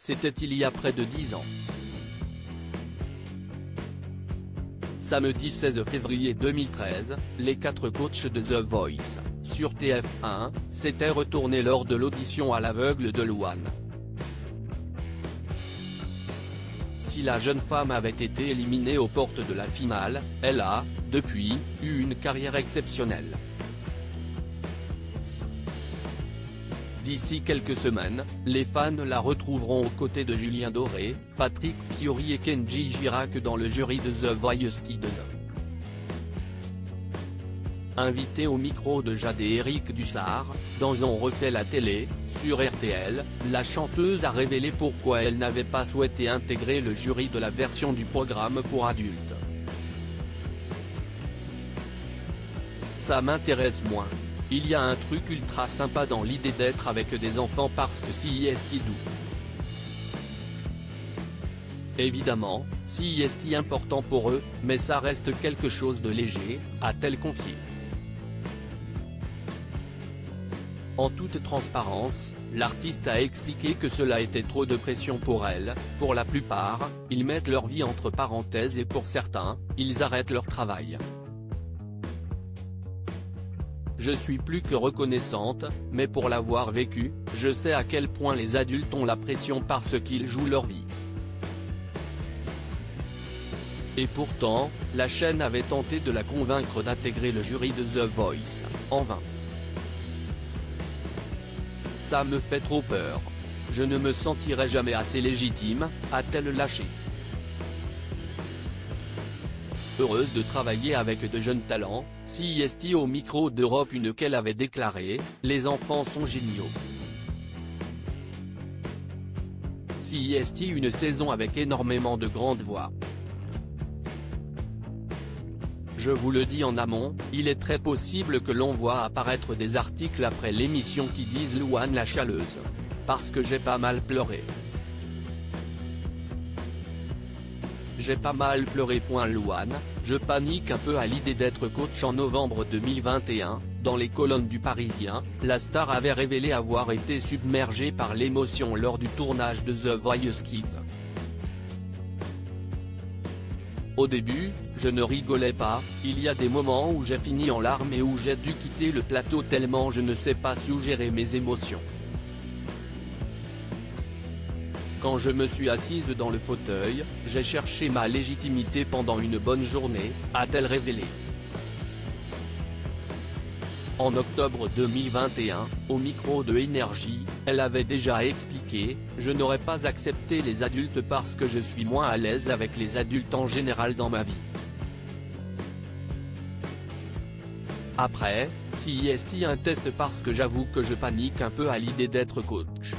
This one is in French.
c'était il y a près de 10 ans. Samedi 16 février 2013, les 4 coachs de The Voice, sur TF1, s'étaient retournés lors de l'audition à l'aveugle de Louane. Si la jeune femme avait été éliminée aux portes de la finale, elle a, depuis, eu une carrière exceptionnelle. D'ici quelques semaines, les fans la retrouveront aux côtés de Julien Doré, Patrick Fiori et Kenji Girac dans le jury de The Voice Kids. Invitée au micro de Jade et Eric Dussard, dans On refait la télé, sur RTL, la chanteuse a révélé pourquoi elle n'avait pas souhaité intégrer le jury de la version du programme pour adultes. Ça m'intéresse moins. Il y a un truc ultra sympa dans l'idée d'être avec des enfants parce que c'est doux. Évidemment, c'est important pour eux, mais ça reste quelque chose de léger, a-t-elle confié. En toute transparence, l'artiste a expliqué que cela était trop de pression pour elle. Pour la plupart, ils mettent leur vie entre parenthèses et pour certains, ils arrêtent leur travail. Je suis plus que reconnaissante, mais pour l'avoir vécu, je sais à quel point les adultes ont la pression parce qu'ils jouent leur vie. Et pourtant, la chaîne avait tenté de la convaincre d'intégrer le jury de The Voice, en vain. Ça me fait trop peur. Je ne me sentirai jamais assez légitime, a-t-elle lâché. Heureuse de travailler avec de jeunes talents, CIST au micro d'Europe 1 qu'elle avait déclaré, les enfants sont géniaux. CIST une saison avec énormément de grandes voix. Je vous le dis en amont, il est très possible que l'on voit apparaître des articles après l'émission qui disent Louane la chialeuse. Parce que j'ai pas mal pleuré. J'ai pas mal pleuré. Louane, je panique un peu à l'idée d'être coach. En novembre 2021, dans les colonnes du Parisien, la star avait révélé avoir été submergée par l'émotion lors du tournage de The Voice Kids. Au début, je ne rigolais pas, il y a des moments où j'ai fini en larmes et où j'ai dû quitter le plateau tellement je ne sais pas gérer mes émotions. Quand je me suis assise dans le fauteuil, j'ai cherché ma légitimité pendant une bonne journée, a-t-elle révélé. En octobre 2021, au micro de Énergie, elle avait déjà expliqué « Je n'aurais pas accepté les adultes parce que je suis moins à l'aise avec les adultes en général dans ma vie ». Après, CIST un test parce que j'avoue que je panique un peu à l'idée d'être coach.